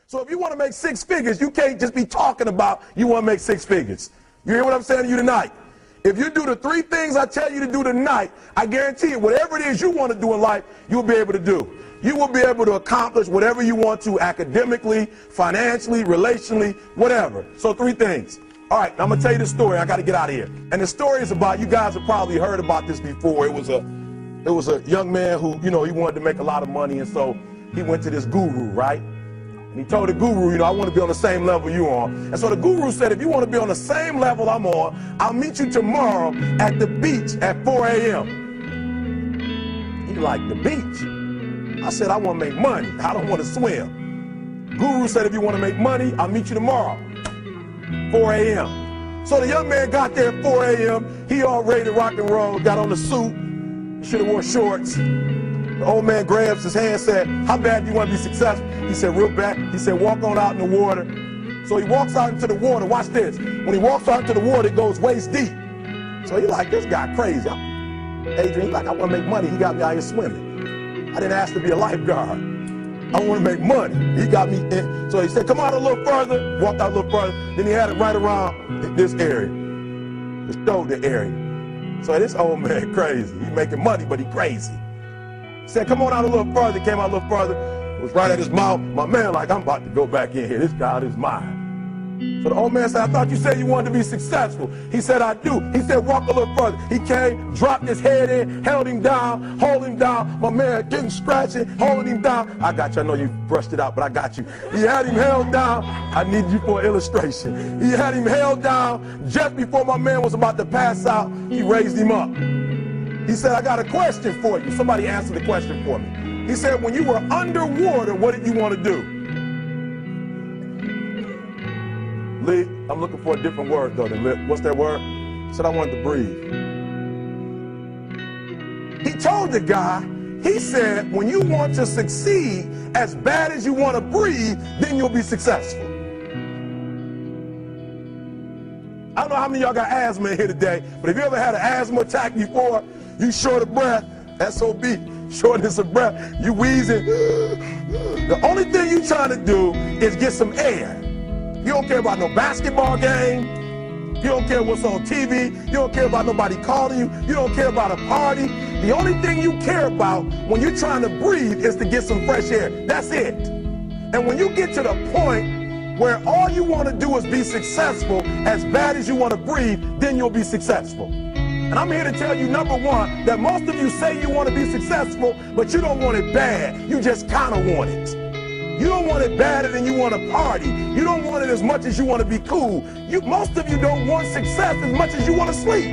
So if you want to make six figures, you can't just be talking about you want to make six figures. You hear what I'm saying to you tonight? If you do the three things I tell you to do tonight, I guarantee you, whatever it is you want to do in life, you'll be able to do. You will be able to accomplish whatever you want to academically, financially, relationally, whatever. So three things. All right, I'm going to tell you the story. I got to get out of here. And the story is about, you guys have probably heard about this before. It was a young man who, he wanted to make a lot of money, and so he went to this guru, right? And he told the guru, I want to be on the same level you're on. And so the guru said, if you want to be on the same level I'm on, I'll meet you tomorrow at the beach at 4 a.m. He's like, the beach? I said, I want to make money. I don't want to swim. Guru said, if you want to make money, I'll meet you tomorrow, 4 a.m. So the young man got there at 4 a.m. He all ready to rock and roll, got on the suit, should have worn shorts. The old man grabs his hand and said, how bad do you want to be successful? He said, real bad. He said, walk on out in the water. So he walks out into the water. Watch this. When he walks out into the water, it goes waist deep. So he's like, this guy crazy. Adrian, he's like, I want to make money. He got me out here swimming. I didn't ask to be a lifeguard. I want to make money. He got me in. So he said, come out a little further. Walked out a little further. Then he had it right around this area, the shoulder area. So this old man crazy. He's making money, but he crazy. He said, come on out a little further. Came out a little further. It was right at his mouth. My man like, I'm about to go back in here. This guy is mine. So the old man said, I thought you said you wanted to be successful. He said, I do. He said, walk a little further. He came, dropped his head in, held him down, hold him down. My man getting scratching, holding him down. I got you. I know you brushed it out, but I got you. He had him held down. I need you for an illustration. He had him held down. Just before my man was about to pass out, he raised him up. He said, I got a question for you. Somebody answer the question for me. He said, when you were underwater, what did you want to do? Lee, I'm looking for a different word though than lip. What's that word? He said, I wanted to breathe. He told the guy, he said, when you want to succeed as bad as you want to breathe, then you'll be successful. I don't know how many of y'all got asthma in here today, but if you ever had an asthma attack before, you short of breath, SOB, shortness of breath, you wheezing. The only thing you trying to do is get some air. You don't care about no basketball game. You don't care what's on TV. You don't care about nobody calling you. You don't care about a party. The only thing you care about when you're trying to breathe is to get some fresh air. That's it. And when you get to the point where all you want to do is be successful as bad as you want to breathe, then you'll be successful. And I'm here to tell you, number one, that most of you say you want to be successful, but you don't want it bad. You just kind of want it. You don't want it badder than you want to party. You don't want it as much as you want to be cool. Most of you don't want success as much as you want to sleep.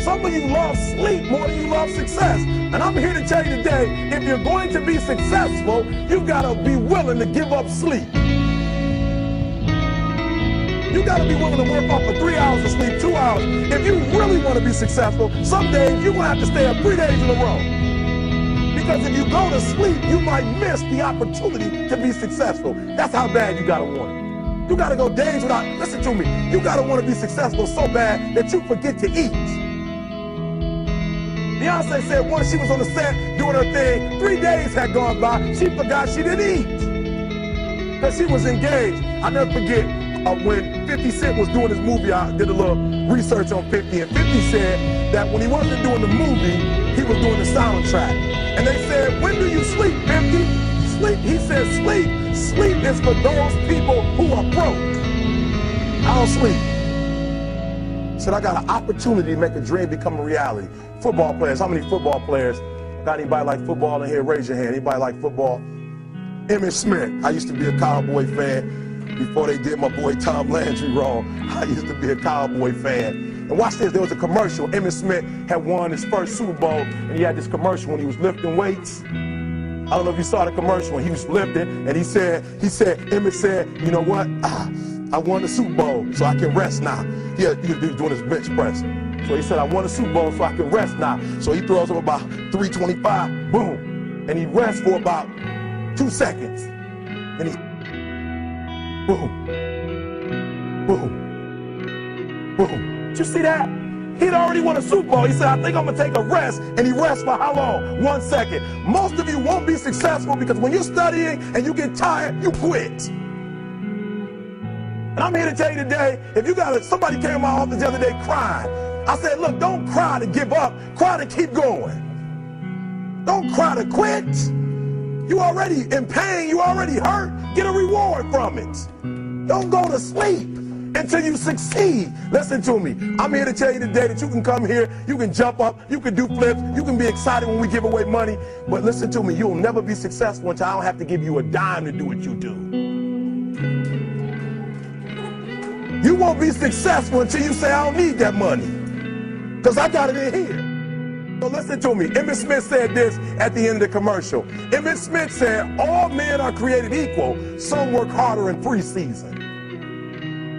Some of you love sleep more than you love success. And I'm here to tell you today, if you're going to be successful, you've got to be willing to give up sleep. You got to be willing to work off for 3 hours of sleep, 2 hours. If you really want to be successful, some days you're going to have to stay up 3 days in a row. Because if you go to sleep, you might miss the opportunity to be successful. That's how bad you got to want it. You got to go days without, listen to me, you got to want to be successful so bad that you forget to eat. Beyonce said once she was on the set doing her thing, 3 days had gone by, she forgot she didn't eat. Because she was engaged. I'll never forget when 50 Cent was doing his movie, I did a little research on 50, and 50 said that when he wasn't doing the movie, he was doing the soundtrack. And they said, when do you sleep, 50? Sleep, he said, sleep. Sleep is for those people who are broke. I don't sleep. He said, I got an opportunity to make a dream become a reality. Football players, how many football players? Got anybody like football in here? Raise your hand. Anybody like football? Emmitt Smith. I used to be a Cowboy fan. Before they did my boy Tom Landry wrong, I used to be a Cowboy fan. And watch this, there was a commercial. Emmitt Smith had won his first Super Bowl, and he had this commercial when he was lifting weights. I don't know if you saw the commercial when he was lifting, and Emmitt said, you know what? I won the Super Bowl, so I can rest now. He was doing his bench press. So he said, I won the Super Bowl, so I can rest now. So he throws up about 325, boom. And he rests for about 2 seconds. And he boom, boom, boom. Did you see that? He'd already won a Super Bowl. He said, I think I'm going to take a rest. And he rests for how long? 1 second. Most of you won't be successful because when you're studying and you get tired, you quit. And I'm here to tell you today, if you got somebody came to my office the other day crying. I said, look, don't cry to give up. Cry to keep going. Don't cry to quit. You already in pain. You already hurt. Get a reward from it. Don't go to sleep until you succeed. Listen to me. I'm here to tell you today that you can come here, you can jump up, you can do flips, you can be excited when we give away money. But listen to me, you'll never be successful until I don't have to give you a dime to do what you do. You won't be successful until you say, I don't need that money, because I got it in here. So listen to me. Emmett Smith said this at the end of the commercial. Emmett Smith said, all men are created equal. Some work harder in preseason.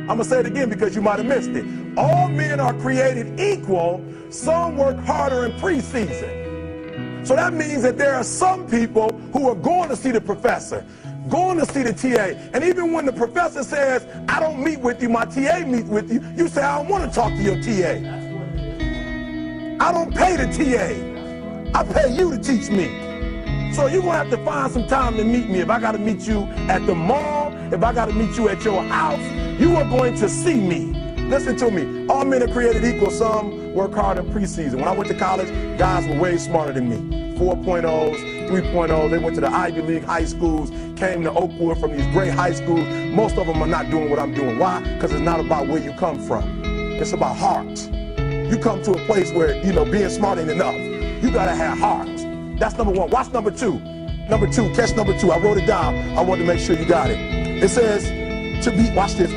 I'm going to say it again because you might have missed it. All men are created equal. Some work harder in preseason. So that means that there are some people who are going to see the professor, going to see the TA. And even when the professor says, I don't meet with you, my TA meets with you, you say, I don't want to talk to your TA. I don't pay the TA. I pay you to teach me. So you're going to have to find some time to meet me. If I got to meet you at the mall, if I got to meet you at your house, you are going to see me. Listen to me. All men are created equal. Some work hard in preseason. When I went to college, guys were way smarter than me. 4.0s, 3.0s. They went to the Ivy League high schools, came to Oakwood from these great high schools. Most of them are not doing what I'm doing. Why? Because it's not about where you come from. It's about heart. You come to a place where, being smart ain't enough. You got to have heart. That's number one. Watch number two. Number two, catch number two. I wrote it down. I want to make sure you got it. It says to be, watch this.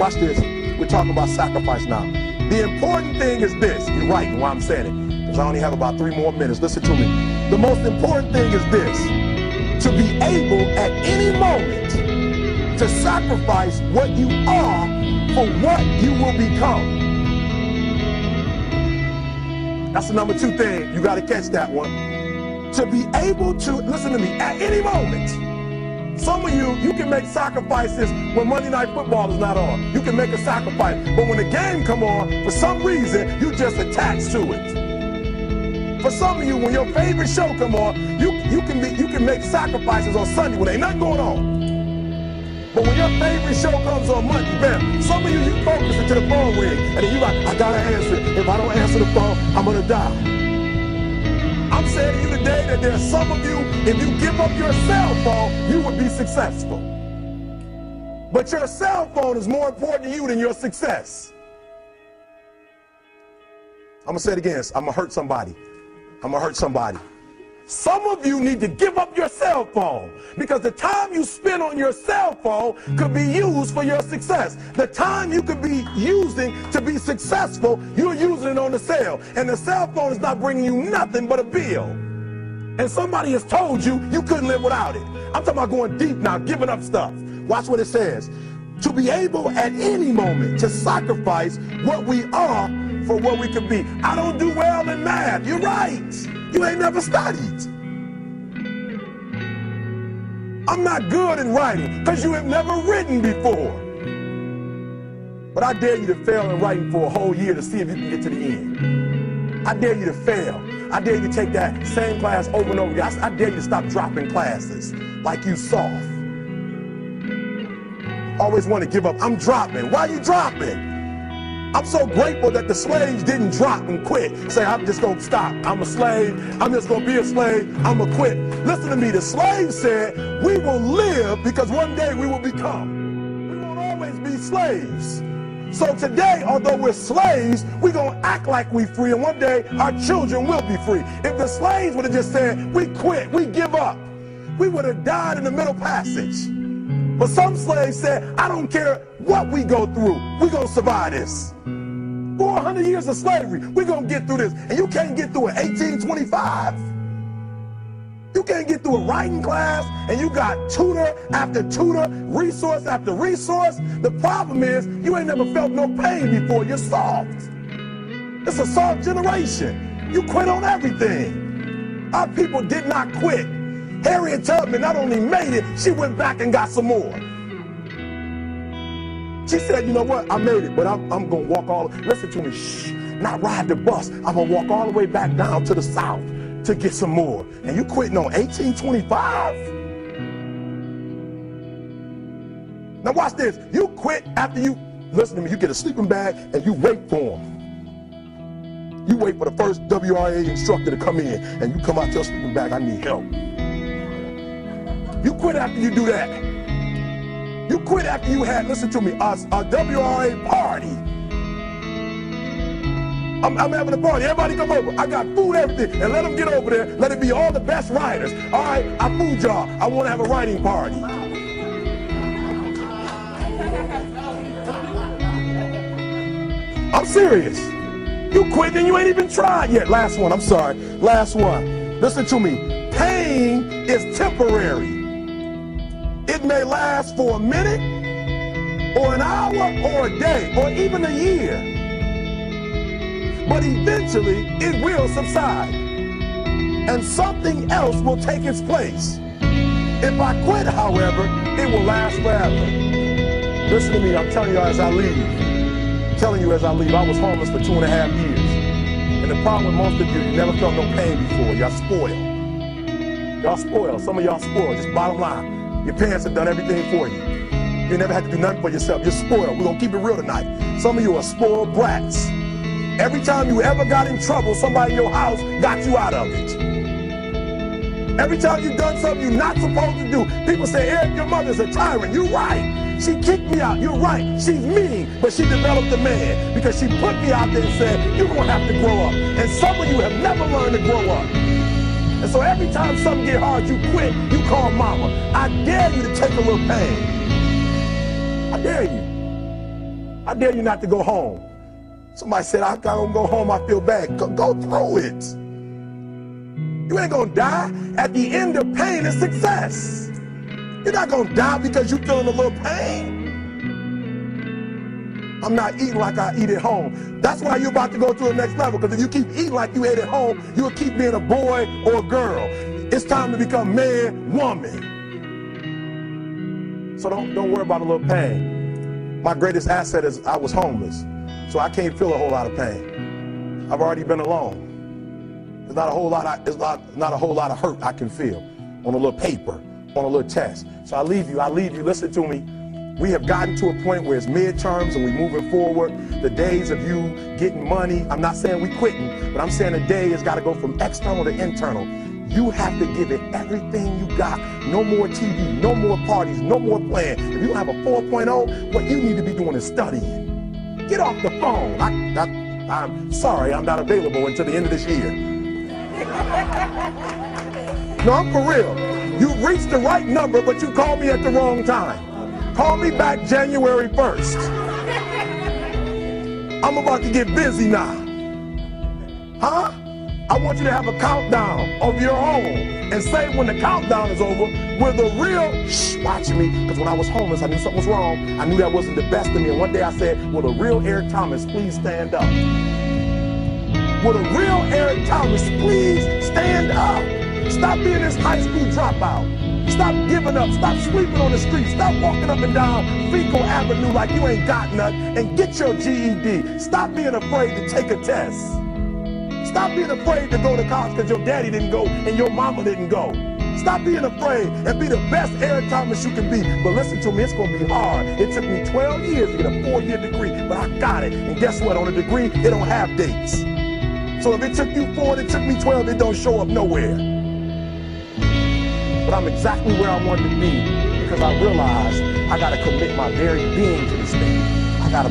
We're talking about sacrifice now. The important thing is this. You're right while I'm saying it, because I only have about 3 more minutes. Listen to me. The most important thing is this. To be able at any moment to sacrifice what you are for what you will become. That's the number 2 thing. You got to catch that one. To be able to, listen to me, at any moment. Some of you can make sacrifices when Monday Night Football is not on. You can make a sacrifice. But when the game come on, for some reason, you just attached to it. For some of you, when your favorite show come on, you can make sacrifices on Sunday when ain't nothing going on. But when your favorite show comes on Monday, bam, some of you focus until the phone ring, and then you like, I gotta answer it. If I don't answer the phone, I'm gonna die. I'm saying to you today that there are some of you, if you give up your cell phone, you would be successful. But your cell phone is more important to you than your success. I'm gonna say it again. I'm gonna hurt somebody. Some of you need to give up your cell phone, because the time you spend on your cell phone could be used for your success. The time you could be using to be successful, you're using it on the cell. And the cell phone is not bringing you nothing but a bill. And somebody has told you you couldn't live without it. I'm talking about going deep now, giving up stuff. Watch what it says. To be able at any moment to sacrifice what we are for what we could be. I don't do well in math. You're right. You ain't never studied. I'm not good in writing because you have never written before. But I dare you to fail in writing for a whole year to see if you can get to the end. I dare you to fail. I dare you to take that same class over and over again. I dare you to stop dropping classes like you soft. Always want to give up. I'm dropping. Why are you dropping? I'm so grateful that the slaves didn't drop and quit. Say, I'm just going to stop. I'm a slave. I'm just going to be a slave. I'm going to quit. Listen to me. The slaves said, we will live because one day we will become. We won't always be slaves. So today, although we're slaves, we're going to act like we're free, and one day our children will be free. If the slaves would have just said, we quit, we give up, we would have died in the Middle Passage. But some slaves said, I don't care what we go through, we're going to survive this. 400 years of slavery, we're going to get through this. And you can't get through it 1825. You can't get through a writing class, and you got tutor after tutor, resource after resource. The problem is, you ain't never felt no pain before. You're soft. It's a soft generation. You quit on everything. Our people did not quit. Harriet Tubman not only made it, she went back and got some more. She said, you know what, I made it, but I'm going to walk all, listen to me, shh. not ride the bus. I'm going to walk all the way back down to the south to get some more. And you quitting on 1825? Now watch this. You quit after you, listen to me, you get a sleeping bag and you wait for them. You wait for the first WRA instructor to come in and you come out to your sleeping bag, I need help. You quit after you do that. You quit after you had, listen to me, a WRA party. I'm having a party. Everybody come over. I got food, everything. And let them get over there. Let it be all the best writers. All right, I fooled y'all. I want to have a writing party. I'm serious. You quit and you ain't even tried yet. Last one. I'm sorry. Last one. Listen to me. Pain is temporary. It may last for a minute or an hour or a day or even a year. But eventually it will subside and something else will take its place. If I quit, however, it will last forever. Listen to me, I'm telling you as I leave. I'm telling you as I leave, I was homeless for 2.5 years. And the problem with most of you never felt no pain before. Y'all spoiled. Y'all spoiled. Some of y'all spoiled, just bottom line. Your parents have done everything for you. You never had to do nothing for yourself. You're spoiled. We're going to keep it real tonight. Some of you are spoiled brats. Every time you ever got in trouble, somebody in your house got you out of it. Every time you've done something you're not supposed to do, people say, Eric, your mother's a tyrant. You're right. She kicked me out. You're right. She's mean, but she developed a man because she put me out there and said, you're going to have to grow up. And some of you have never learned to grow up. And so every time something get hard, you quit, you call mama. I dare you to take a little pain. I dare you. I dare you not to go home. Somebody said, I don't go home, I feel bad. Go through it. You ain't gonna die. At the end of pain is success. You're not gonna die because you're feeling a little pain. I'm not eating like I eat at home. That's why you're about to go to the next level, because if you keep eating like you ate at home, you'll keep being a boy or a girl. It's time to become man, woman. So don't worry about a little pain. My greatest asset is I was homeless, so I can't feel a whole lot of pain. I've already been alone. There's not a whole lot of hurt I can feel on a little paper, on a little test. So I leave you, listen to me. We have gotten to a point where it's midterms and we're moving forward. The days of you getting money, I'm not saying we quitting, but I'm saying the day has got to go from external to internal. You have to give it everything you got. No more TV, no more parties, no more playing. If you don't have a 4.0, what you need to be doing is studying. Get off the phone. I'm sorry, I'm not available until the end of this year. No, I'm for real. You reached the right number, but you called me at the wrong time. Call me back January 1st. I'm about to get busy now. Huh? I want you to have a countdown of your own and say when the countdown is over, with the real, watch me, because when I was homeless, I knew something was wrong. I knew that wasn't the best of me. And one day I said, will the real Eric Thomas please stand up? Will the real Eric Thomas please stand up? Stop being this high school dropout. Stop giving up. Stop sleeping on the street. Stop walking up and down Fecal Avenue like you ain't got nothing, and get your GED. Stop being afraid to take a test. Stop being afraid to go to college because your daddy didn't go and your mama didn't go. Stop being afraid and be the best Eric Thomas you can be. But listen to me, it's going to be hard. It took me 12 years to get a 4-year degree, but I got it. And guess what? On a degree, it don't have dates. So if it took you 4 and it took me 12, it don't show up nowhere. But I'm exactly where I wanted to be because I realized I got to commit my very being to this thing. I gotta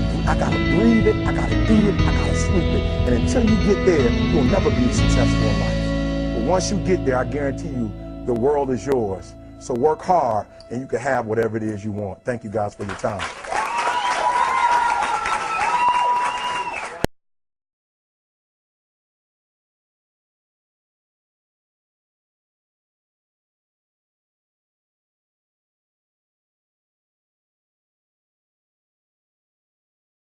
breathe it, I gotta eat it, I gotta sleep it. And until you get there, you'll never be successful in life. But once you get there, I guarantee you, the world is yours. So work hard and you can have whatever it is you want. Thank you guys for your time.